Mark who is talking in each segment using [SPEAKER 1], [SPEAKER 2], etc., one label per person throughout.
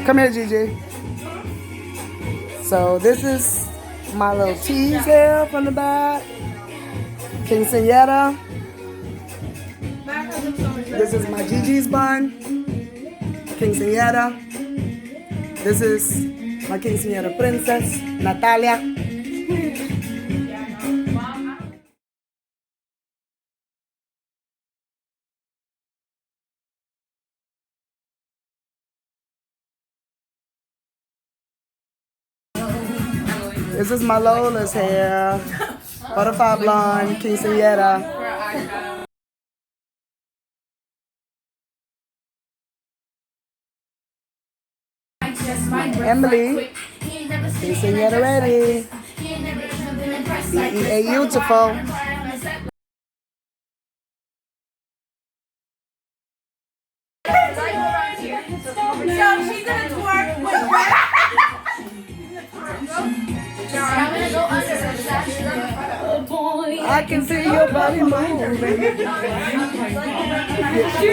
[SPEAKER 1] Come here, Gigi. So this is my little tease here from the back. Quinceanera. This is my Gigi's bun. Quinceanera. This is my Quinceanera princess, Natalia. This is my Lola's hair. Butterfly blonde, Quinceanera. Emily, Quinceanera ready. BEA beautiful.
[SPEAKER 2] So she's gonna twerk.
[SPEAKER 1] I can see your body moving.
[SPEAKER 2] Do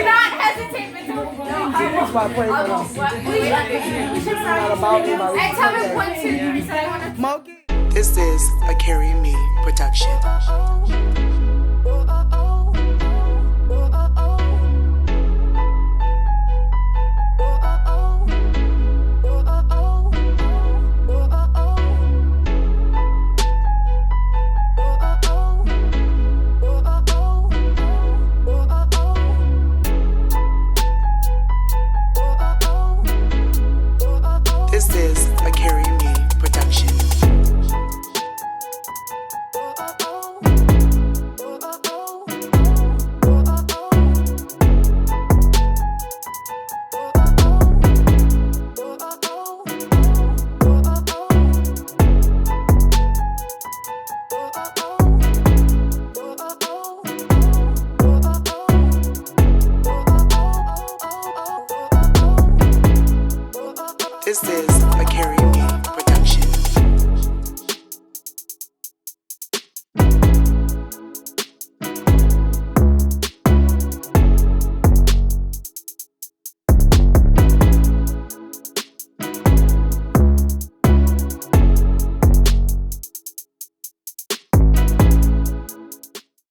[SPEAKER 2] not hesitate,
[SPEAKER 1] That's my favorite.
[SPEAKER 2] And tell me when to.
[SPEAKER 1] This is a CareyNMe production.